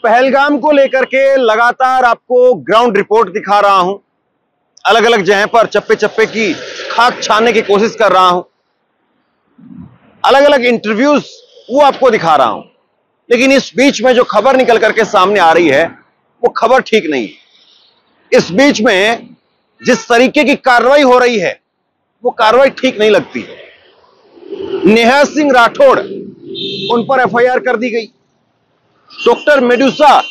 पहलगाम को लेकर के लगातार आपको ग्राउंड रिपोर्ट दिखा रहा हूं, अलग अलग जगह पर चप्पे चप्पे की खाक छानने की कोशिश कर रहा हूं, अलग अलग इंटरव्यूज वो आपको दिखा रहा हूं। लेकिन इस बीच में जो खबर निकल करके सामने आ रही है वो खबर ठीक नहीं है। इस बीच में जिस तरीके की कार्रवाई हो रही है वो कार्रवाई ठीक नहीं लगती। नेहा सिंह राठौड़, उन पर एफआईआर कर दी गई। डॉक्टर मेडुसा,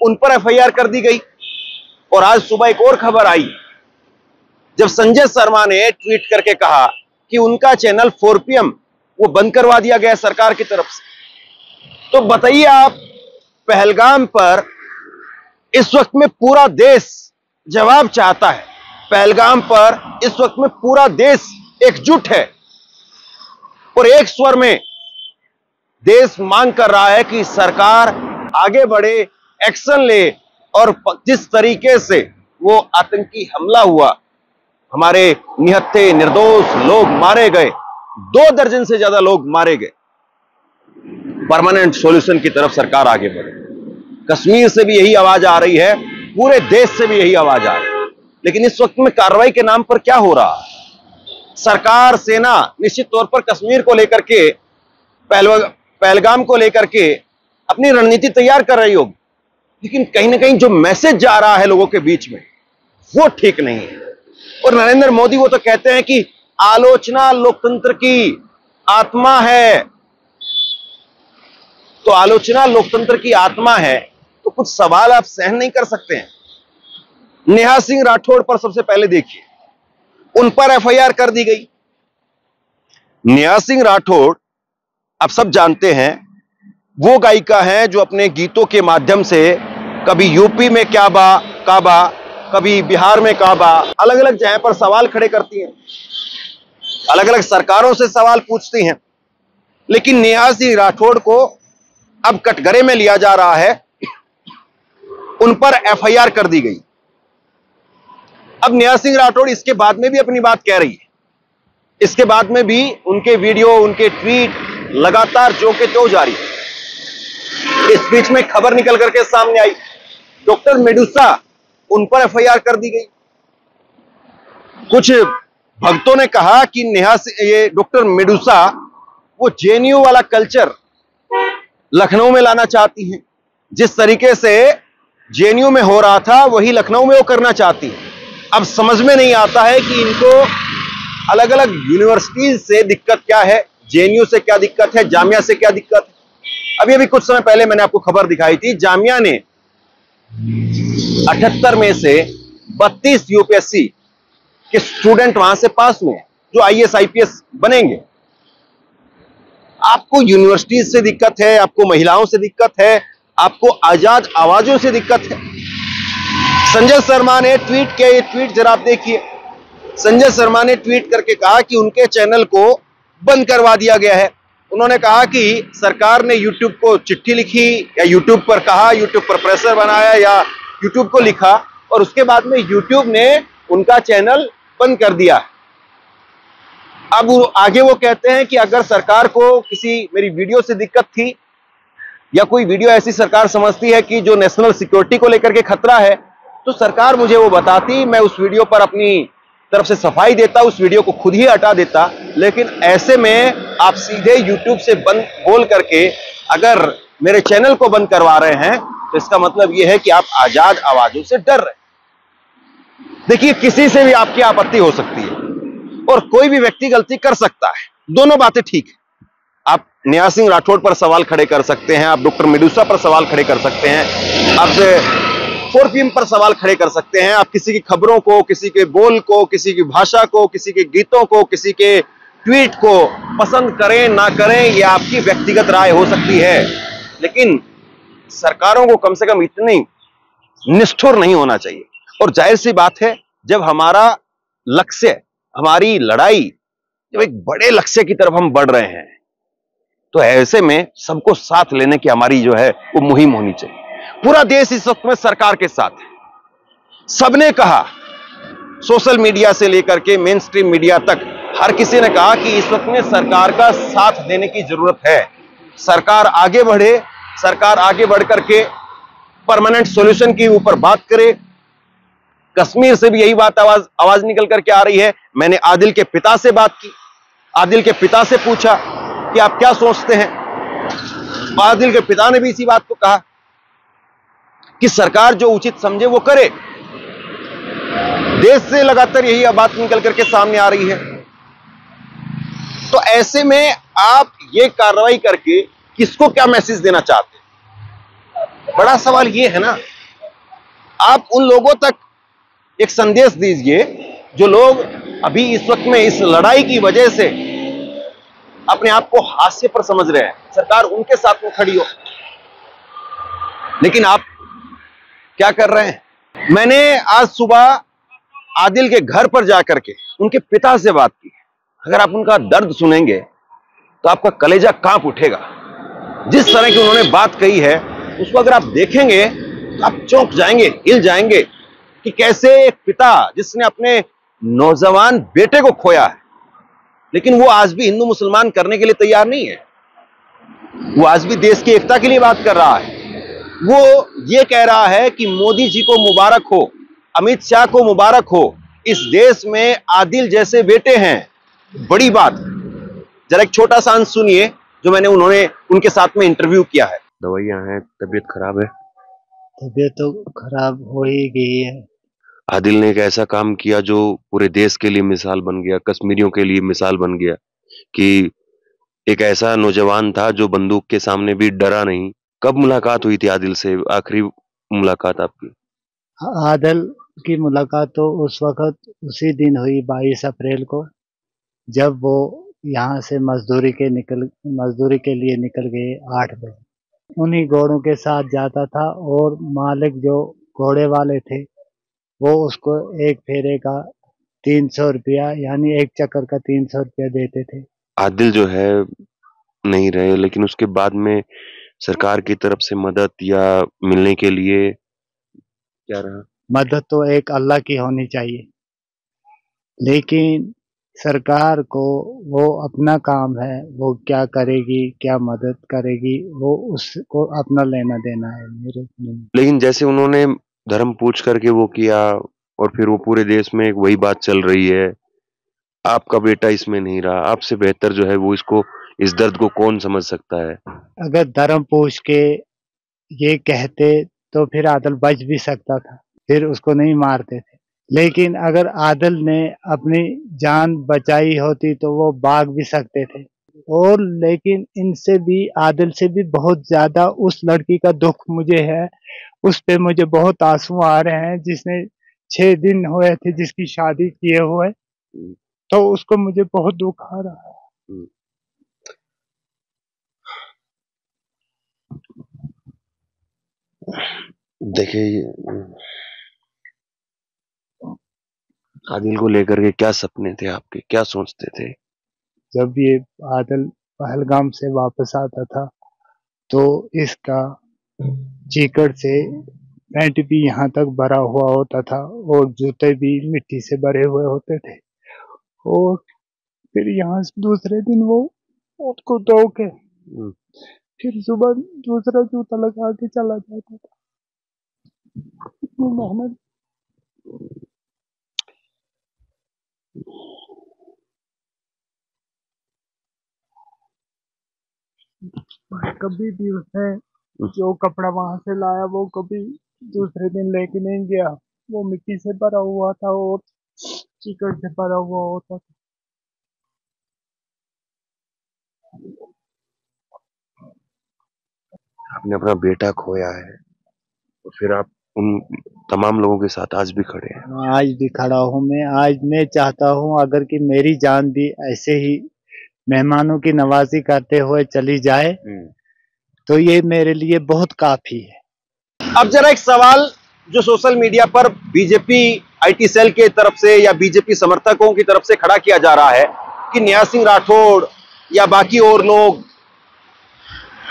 उन पर एफआईआर कर दी गई। और आज सुबह एक और खबर आई जब संजय शर्मा ने ट्वीट करके कहा कि उनका चैनल 4 PM वो बंद करवा दिया गया सरकार की तरफ से। तो बताइए आप, पहलगाम पर इस वक्त में पूरा देश जवाब चाहता है। पहलगाम पर इस वक्त में पूरा देश एकजुट है और एक स्वर में देश मांग कर रहा है कि सरकार आगे बढ़े, एक्शन ले। और जिस तरीके से वो आतंकी हमला हुआ, हमारे निहत्थे निर्दोष लोग मारे गए, 2 दर्जन से ज्यादा लोग मारे गए, परमानेंट सॉल्यूशन की तरफ सरकार आगे बढ़े। कश्मीर से भी यही आवाज आ रही है, पूरे देश से भी यही आवाज आ रही है। लेकिन इस वक्त में कार्रवाई के नाम पर क्या हो रहा है? सरकार, सेना निश्चित तौर पर कश्मीर को लेकर के, पहलगाम को लेकर के अपनी रणनीति तैयार कर रही होगी, लेकिन कहीं ना कहीं जो मैसेज जा रहा है लोगों के बीच में वो ठीक नहीं है। और नरेंद्र मोदी वो तो कहते हैं कि आलोचना लोकतंत्र की आत्मा है। तो आलोचना लोकतंत्र की आत्मा है तो कुछ सवाल आप सहन नहीं कर सकते हैं? नेहा सिंह राठौड़ पर सबसे पहले देखिए, उन पर एफआईआर कर दी गई। नेहा सिंह राठौड़, आप सब जानते हैं, वो गायिका है जो अपने गीतों के माध्यम से कभी यूपी में काबा, कभी बिहार में काबा, अलग अलग जगह पर सवाल खड़े करती हैं, अलग अलग सरकारों से सवाल पूछती हैं। लेकिन नेहा सिंह राठौड़ को अब कटघरे में लिया जा रहा है, उन पर एफआईआर कर दी गई। अब नेहा सिंह राठौड़ इसके बाद में भी अपनी बात कह रही है। इसके बाद में भी उनके वीडियो, उनके ट्वीट लगातार जो के त्यों जारी है। इस बीच में खबर निकल करके सामने आई, डॉक्टर मेडुसा, उन पर एफआईआर कर दी गई। कुछ भक्तों ने कहा कि ये डॉक्टर मेडुसा वो जेएनयू वाला कल्चर लखनऊ में लाना चाहती हैं। जिस तरीके से जेएनयू में हो रहा था वही लखनऊ में वो करना चाहती है। अब समझ में नहीं आता है कि इनको अलग अलग यूनिवर्सिटीज से दिक्कत क्या है, जेएनयू से क्या दिक्कत है, जामिया से क्या दिक्कत है। अभी कुछ समय पहले मैंने आपको खबर दिखाई थी, जामिया ने 78 में से 32 यूपीएससी के स्टूडेंट वहां से पास हुए हैं जो आईएएस आईपीएस बनेंगे। आपको यूनिवर्सिटीज से दिक्कत है, आपको महिलाओं से दिक्कत है, आपको आजाद आवाजों से दिक्कत है। संजय शर्मा ने ट्वीट किया, ये ट्वीट जरा आप देखिए। संजय शर्मा ने ट्वीट करके कहा कि उनके चैनल को बंद करवा दिया गया है। उन्होंने कहा कि सरकार ने यूट्यूब को चिट्ठी लिखी या यूट्यूब पर कहा, यूट्यूब पर प्रेशर बनाया या यूट्यूब को लिखा और उसके बाद में यूट्यूब ने उनका चैनल बंद कर दिया। अब आगे वो कहते हैं कि अगर सरकार को किसी मेरी वीडियो से दिक्कत थी या कोई वीडियो ऐसी सरकार समझती है कि जो नेशनल सिक्योरिटी को लेकर के खतरा है तो सरकार मुझे वो बताती, मैं उस वीडियो पर अपनी तरफ से सफाई देता, उस वीडियो को खुद ही हटा देता। लेकिन ऐसे में आप सीधे YouTube से बंद बोल करके अगर मेरे चैनल को बंद करवा रहे हैं तो इसका मतलब यह है कि आप आजाद आवाजों से डर रहे हैं। देखिए, किसी से भी आपकी आपत्ति हो सकती है और कोई भी व्यक्ति गलती कर सकता है, दोनों बातें ठीक है। आप नेहा सिंह राठौड़ पर सवाल खड़े कर सकते हैं, आप डॉक्टर मेडुसा पर सवाल खड़े कर सकते हैं, आप 4 PM पर सवाल खड़े कर सकते हैं, आप किसी की खबरों को, किसी के बोल को, किसी की भाषा को, किसी के गीतों को, किसी के ट्वीट को पसंद करें ना करें, यह आपकी व्यक्तिगत राय हो सकती है। लेकिन सरकारों को कम से कम इतनी निष्ठुर नहीं होना चाहिए। और जाहिर सी बात है, जब हमारा लक्ष्य, हमारी लड़ाई जब एक बड़े लक्ष्य की तरफ हम बढ़ रहे हैं तो ऐसे में सबको साथ लेने की हमारी जो है वो मुहिम होनी चाहिए। पूरा देश इस वक्त में सरकार के साथ है। सबने कहा, सोशल मीडिया से लेकर के मेन स्ट्रीम मीडिया तक हर किसी ने कहा कि इस वक्त में सरकार का साथ देने की जरूरत है। सरकार आगे बढ़े, सरकार आगे बढ़ करके परमानेंट सॉल्यूशन की ऊपर बात करे। कश्मीर से भी यही बात आवाज निकल करके आ रही है। मैंने आदिल के पिता से बात की, आदिल के पिता से पूछा कि आप क्या सोचते हैं। आदिल के पिता ने भी इसी बात को कहा कि सरकार जो उचित समझे वो करे। देश से लगातार यही बात निकल करके सामने आ रही है। तो ऐसे में आप ये कार्रवाई करके किसको क्या मैसेज देना चाहते हैं? बड़ा सवाल ये है ना। आप उन लोगों तक एक संदेश दीजिए जो लोग अभी इस वक्त में इस लड़ाई की वजह से अपने आप को हास्य पर समझ रहे हैं। सरकार उनके साथ में खड़ी हो, लेकिन आप क्या कर रहे हैं? मैंने आज सुबह आदिल के घर पर जाकर के उनके पिता से बात की। अगर आप उनका दर्द सुनेंगे तो आपका कलेजा कांप उठेगा। जिस तरह की उन्होंने बात कही है उसको अगर आप देखेंगे तो आप चौंक जाएंगे, हिल जाएंगे कि कैसे एक पिता जिसने अपने नौजवान बेटे को खोया है, लेकिन वो आज भी हिंदू मुसलमान करने के लिए तैयार नहीं है। वो आज भी देश की एकता के लिए बात कर रहा है। वो ये कह रहा है कि मोदी जी को मुबारक हो, अमित शाह को मुबारक हो, इस देश में आदिल जैसे बेटे हैं। बड़ी बात। जरा एक छोटा सा अंश सुनिए जो मैंने उनके साथ में इंटरव्यू किया है। दवाइयां हैं, तबीयत खराब है। तबीयत तो खराब हो ही गई है। आदिल ने एक ऐसा काम किया जो पूरे देश के लिए मिसाल बन गया, कश्मीरियों के लिए मिसाल बन गया कि एक ऐसा नौजवान था जो बंदूक के सामने भी डरा नहीं। कब मुलाकात हुई थी आदिल से, आखिरी मुलाकात आपकी? आदिल की मुलाकात तो उस वक्त उसी दिन हुई 22 अप्रैल को, जब वो यहाँ से मजदूरी के लिए निकल गए 8 बजे। उन्हीं घोड़ों के साथ जाता था और मालिक जो घोड़े वाले थे वो उसको एक फेरे का 300 रुपया, यानी एक चक्कर का 300 रुपया देते थे। आदिल जो है नहीं रहे, लेकिन उसके बाद में सरकार की तरफ से मदद या मिलने के लिए क्या रहा? मदद तो एक अल्लाह की होनी चाहिए, लेकिन सरकार को वो अपना काम है, वो क्या करेगी, क्या मदद करेगी, वो उसको अपना लेना देना है मेरे नहीं। लेकिन जैसे उन्होंने धर्म पूछ करके वो किया और फिर वो पूरे देश में एक वही बात चल रही है, आपका बेटा इसमें नहीं रहा, आपसे बेहतर जो है वो इस दर्द को कौन समझ सकता है? अगर धर्म पूछ के ये कहते तो फिर आदिल बच भी सकता था, फिर उसको नहीं मारते थे। लेकिन अगर आदिल ने अपनी जान बचाई होती तो वो भाग भी सकते थे। और लेकिन इनसे भी, आदिल से भी बहुत ज्यादा उस लड़की का दुख मुझे है। उस पे मुझे बहुत आंसू आ रहे हैं, जिसने 6 दिन हुए थे जिसकी शादी किए हुए, तो उसको मुझे बहुत दुख आ रहा है। देखिए, आदिल को लेकर के क्या सपने थे आपके, क्या सोचते थे? जब ये आदिल पहलगाम से वापस आता था तो इसका चीकड़ से पैंट भी यहाँ तक भरा हुआ होता था और जूते भी मिट्टी से भरे हुए होते थे। और फिर यहाँ से दूसरे दिन वो उसको धो के फिर सुबह दूसरा जूता लगा के चला जाता था। इतनी मेहनत। कभी भी उसने जो कपड़ा वहां से लाया वो कभी दूसरे दिन लेके नहीं गया। वो मिट्टी से भरा हुआ था और कीचड़ से भरा हुआ होता था। आपने अपना बेटा खोया है और फिर आप उन तमाम लोगों के साथ आज भी खड़े हैं। आज भी खड़ा हूँ मैं। आज मैं चाहता हूँ अगर कि मेरी जान भी ऐसे ही मेहमानों की नवाजी करते हुए चली जाए तो ये मेरे लिए बहुत काफी है। अब जरा एक सवाल जो सोशल मीडिया पर बीजेपी आईटी सेल के तरफ से या बीजेपी समर्थकों की तरफ से खड़ा किया जा रहा है कि न्याय सिंह राठौड़ या बाकी और लोग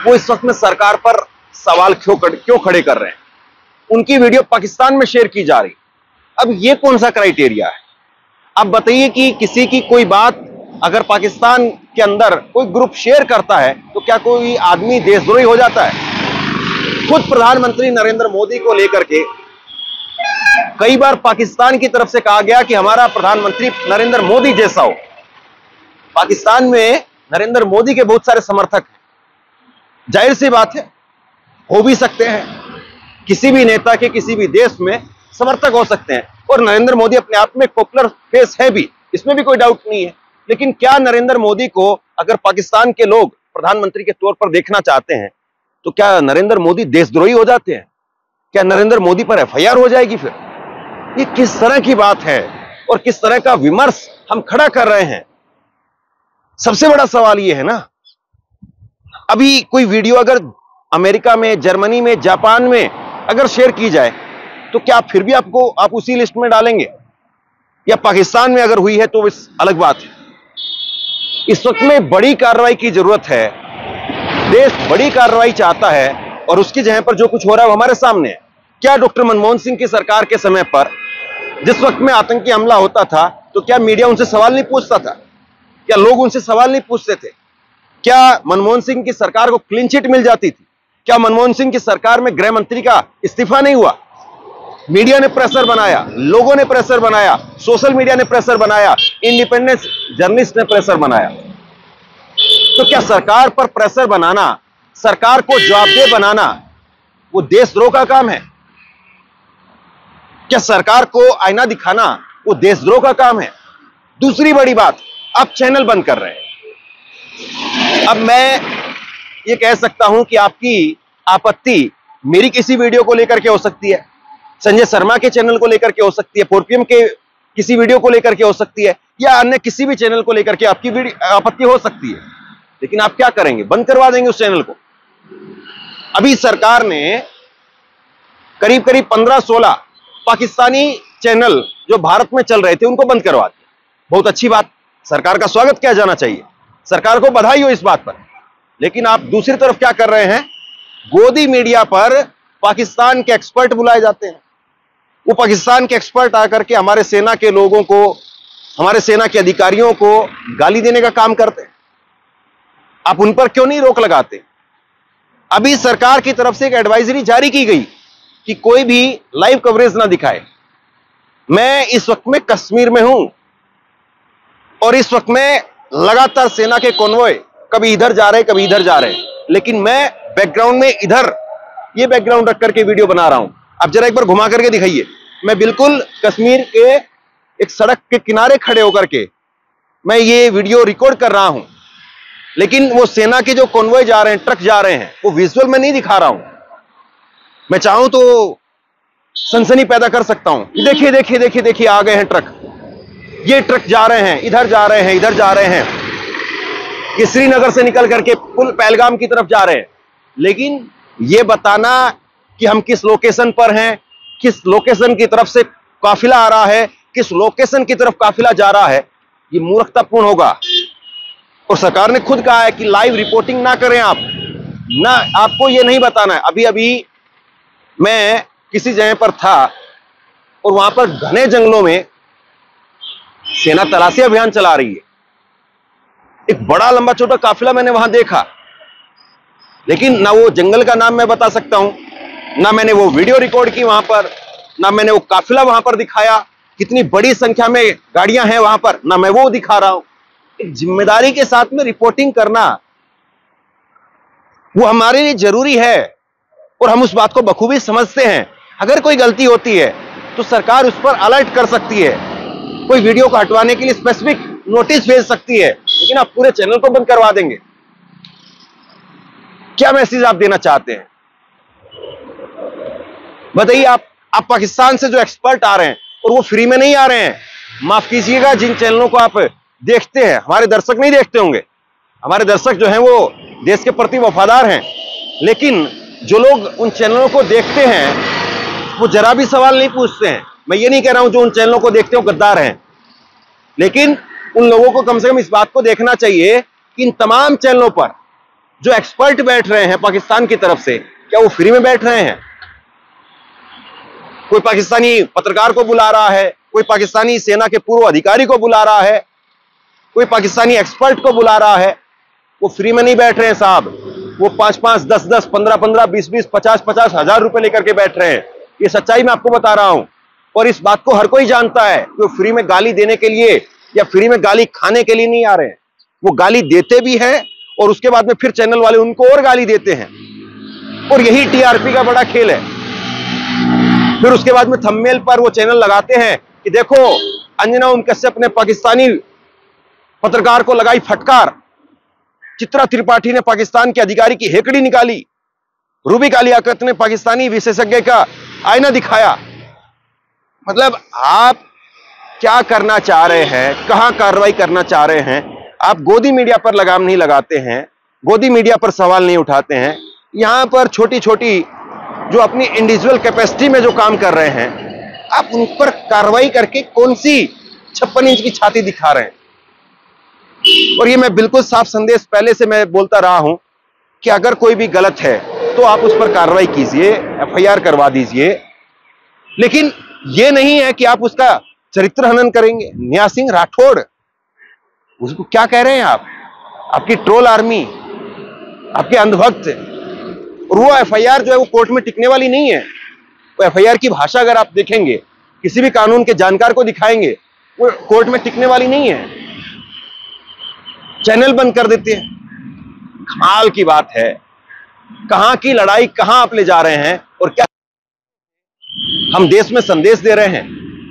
वो इस वक्त में सरकार पर सवाल क्यों खड़े कर रहे हैं। उनकी वीडियो पाकिस्तान में शेयर की जा रही। अब ये कौन सा क्राइटेरिया है? अब बताइए कि किसी की कोई बात अगर पाकिस्तान के अंदर कोई ग्रुप शेयर करता है तो क्या कोई आदमी देशद्रोही हो जाता है? खुद प्रधानमंत्री नरेंद्र मोदी को लेकर के कई बार पाकिस्तान की तरफ से कहा गया कि हमारा प्रधानमंत्री नरेंद्र मोदी जैसा हो। पाकिस्तान में नरेंद्र मोदी के बहुत सारे समर्थक हैं, जाहिर सी बात है, हो भी सकते हैं, किसी भी नेता के किसी भी देश में समर्थक हो सकते हैं, और नरेंद्र मोदी अपने आप में पॉपुलर फेस है भी, इसमें भी कोई डाउट नहीं है। लेकिन क्या नरेंद्र मोदी को अगर पाकिस्तान के लोग प्रधानमंत्री के तौर पर देखना चाहते हैं तो क्या नरेंद्र मोदी देशद्रोही हो जाते हैं? क्या नरेंद्र मोदी पर एफआईआर हो जाएगी? फिर ये किस तरह की बात है और किस तरह का विमर्श हम खड़ा कर रहे हैं? सबसे बड़ा सवाल यह है ना, अभी कोई वीडियो अगर अमेरिका में, जर्मनी में, जापान में अगर शेयर की जाए तो क्या फिर भी आप उसी लिस्ट में डालेंगे? या पाकिस्तान में अगर हुई है तो इस अलग बात है। इस वक्त में बड़ी कार्रवाई की जरूरत है, देश बड़ी कार्रवाई चाहता है, और उसकी जगह पर जो कुछ हो रहा है वो हमारे सामने है। क्या डॉक्टर मनमोहन सिंह की सरकार के समय पर जिस वक्त में आतंकी हमला होता था तो क्या मीडिया उनसे सवाल नहीं पूछता था? क्या लोग उनसे सवाल नहीं पूछते थे? क्या मनमोहन सिंह की सरकार को क्लीन चिट मिल जाती थी? क्या मनमोहन सिंह की सरकार में गृह मंत्री का इस्तीफा नहीं हुआ? मीडिया ने प्रेशर बनाया, लोगों ने प्रेशर बनाया, सोशल मीडिया ने प्रेशर बनाया, इंडिपेंडेंट जर्नलिस्ट ने प्रेशर बनाया। तो क्या सरकार पर प्रेशर बनाना, सरकार को जवाबदेह बनाना, वो देशद्रोह का काम है? क्या सरकार को आईना दिखाना वो देशद्रोह का काम है? दूसरी बड़ी बात, आप चैनल बंद कर रहे हैं। अब मैं ये कह सकता हूं कि आपकी आपत्ति मेरी किसी वीडियो को लेकर के हो सकती है, संजय शर्मा के चैनल को लेकर के हो सकती है, 4PM के किसी वीडियो को लेकर के हो सकती है, या अन्य किसी भी चैनल को लेकर के आपकी आपत्ति हो सकती है। लेकिन आप क्या करेंगे? बंद करवा देंगे उस चैनल को। अभी सरकार ने करीब करीब 15-16 पाकिस्तानी चैनल जो भारत में चल रहे थे उनको बंद करवा दिया। बहुत अच्छी बात, सरकार का स्वागत किया जाना चाहिए, सरकार को बधाई हो इस बात पर। लेकिन आप दूसरी तरफ क्या कर रहे हैं? गोदी मीडिया पर पाकिस्तान के एक्सपर्ट बुलाए जाते हैं। वो पाकिस्तान के एक्सपर्ट आकर के हमारे सेना के लोगों को, हमारे सेना के अधिकारियों को गाली देने का काम करते हैं। आप उन पर क्यों नहीं रोक लगाते? अभी सरकार की तरफ से एक एडवाइजरी जारी की गई कि कोई भी लाइव कवरेज ना दिखाए। मैं इस वक्त में कश्मीर में हूं और इस वक्त में लगातार सेना के कॉन्वॉय कभी इधर जा रहे, कभी इधर जा रहे, लेकिन मैं बैकग्राउंड में इधर ये बैकग्राउंड रख करके वीडियो बना रहा हूं। अब जरा एक बार घुमा करके दिखाइए। मैं बिल्कुल कश्मीर के एक सड़क के किनारे खड़े होकर के मैं ये वीडियो रिकॉर्ड कर रहा हूं, लेकिन वो सेना के जो कॉन्वॉय जा रहे हैं, ट्रक जा रहे हैं, वो विजुअल में नहीं दिखा रहा हूं। मैं चाहूं तो सनसनी पैदा कर सकता हूं। देखिए देखिए देखिए देखिए, आ गए हैं ट्रक, ये ट्रक जा रहे हैं, इधर जा रहे हैं, इधर जा रहे हैं, ये श्रीनगर से निकल करके पुल पहलगाम की तरफ जा रहे हैं। लेकिन ये बताना कि हम किस लोकेशन पर हैं, किस लोकेशन की तरफ से काफिला आ रहा है, किस लोकेशन की तरफ काफिला जा रहा है, ये मूर्खतापूर्ण होगा। और सरकार ने खुद कहा है कि लाइव रिपोर्टिंग ना करें आप, ना आपको ये नहीं बताना है। अभी अभी मैं किसी जगह पर था और वहां पर घने जंगलों में सेना तलाशी अभियान चला रही है। एक बड़ा लंबा छोटा काफिला मैंने वहां देखा, लेकिन ना वो जंगल का नाम मैं बता सकता हूं, ना मैंने वो वीडियो रिकॉर्ड की वहां पर, ना मैंने वो काफिला वहां पर दिखाया, कितनी बड़ी संख्या में गाड़ियां हैं वहां पर, ना मैं वो दिखा रहा हूं। एक जिम्मेदारी के साथ में रिपोर्टिंग करना वो हमारे लिए जरूरी है और हम उस बात को बखूबी समझते हैं। अगर कोई गलती होती है तो सरकार उस पर अलर्ट कर सकती है, कोई वीडियो को हटवाने के लिए स्पेसिफिक नोटिस भेज सकती है, लेकिन आप पूरे चैनल को बंद करवा देंगे। क्या मैसेज आप देना चाहते हैं बताइए? आप पाकिस्तान से जो एक्सपर्ट आ रहे हैं और वो फ्री में नहीं आ रहे हैं। माफ कीजिएगा, जिन चैनलों को आप देखते हैं, हमारे दर्शक नहीं देखते होंगे, हमारे दर्शक जो हैं वो देश के प्रति वफादार हैं, लेकिन जो लोग उन चैनलों को देखते हैं वो जरा भी सवाल नहीं पूछते हैं। मैं ये नहीं कह रहा हूं जो उन चैनलों को देखते हो गद्दार हैं, लेकिन उन लोगों को कम से कम इस बात को देखना चाहिए कि इन तमाम चैनलों पर जो एक्सपर्ट बैठ रहे हैं पाकिस्तान की तरफ से, क्या वो फ्री में बैठ रहे हैं? कोई पाकिस्तानी पत्रकार को बुला रहा है, कोई पाकिस्तानी सेना के पूर्व अधिकारी को बुला रहा है, कोई पाकिस्तानी एक्सपर्ट को बुला रहा है, वो फ्री में नहीं बैठ रहे हैं साहब। वो 5-5, 10-10, 15-15, 20-20, 50-50 हजार रुपए लेकर के बैठ रहे हैं। ये सच्चाई मैं आपको बता रहा हूं, और इस बात को हर कोई जानता है कि वो फ्री में गाली देने के लिए या फ्री में गाली खाने के लिए नहीं आ रहे हैं। वो गाली देते भी हैं और उसके बाद में फिर चैनल वाले उनको और गाली देते हैं, और यही टीआरपी का बड़ा खेल है। फिर उसके बाद में थंबनेल पर वो चैनल लगाते हैं कि देखो अंजना ओम कश्यप ने पाकिस्तानी पत्रकार को लगाई फटकार, चित्रा त्रिपाठी ने पाकिस्तान के अधिकारी की हेकड़ी निकाली, रूबी कालियाकत ने पाकिस्तानी विशेषज्ञ का आईना दिखाया। मतलब आप क्या करना चाह रहे हैं, कहां कार्रवाई करना चाह रहे हैं? आप गोदी मीडिया पर लगाम नहीं लगाते हैं, गोदी मीडिया पर सवाल नहीं उठाते हैं। यहां पर छोटी छोटी जो अपनी इंडिविजुअल कैपेसिटी में जो काम कर रहे हैं, आप उन पर कार्रवाई करके कौन सी 56 इंच की छाती दिखा रहे हैं? और ये मैं बिल्कुल साफ संदेश पहले से मैं बोलता रहा हूं कि अगर कोई भी गलत है तो आप उस पर कार्रवाई कीजिए, एफआईआर करवा दीजिए, लेकिन ये नहीं है कि आप उसका चरित्र हनन करेंगे। न्याय सिंह राठौड़, उसको क्या कह रहे हैं आप? आपकी ट्रोल आर्मी, आपके अंधभक्त, और वो एफआईआर जो है वो कोर्ट में टिकने वाली नहीं है। वो एफआईआर की भाषा अगर आप देखेंगे, किसी भी कानून के जानकार को दिखाएंगे, वो कोर्ट में टिकने वाली नहीं है। चैनल बंद कर देते हैं। कमाल की बात है, कहां की लड़ाई कहां आप ले जा रहे हैं, और क्या हम देश में संदेश दे रहे हैं?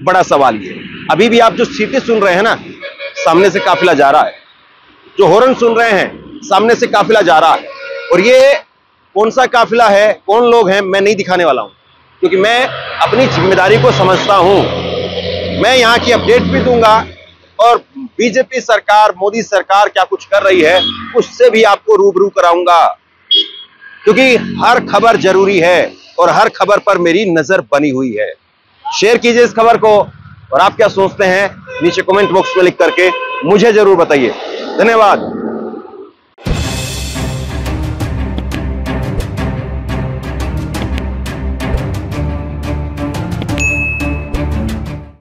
बड़ा सवाल ये। अभी भी आप जो सीटी सुन रहे हैं ना, सामने से काफिला जा रहा है, जो हॉर्न सुन रहे हैं सामने से काफिला जा रहा है, और ये कौन सा काफिला है, कौन लोग हैं, मैं नहीं दिखाने वाला हूं, क्योंकि मैं अपनी जिम्मेदारी को समझता हूं। मैं यहां की अपडेट भी दूंगा, और बीजेपी सरकार, मोदी सरकार क्या कुछ कर रही है उससे भी आपको रूबरू कराऊंगा, क्योंकि हर खबर जरूरी है और हर खबर पर मेरी नजर बनी हुई है। शेयर कीजिए इस खबर को, और आप क्या सोचते हैं नीचे कमेंट बॉक्स में लिख करके मुझे जरूर बताइए। धन्यवाद।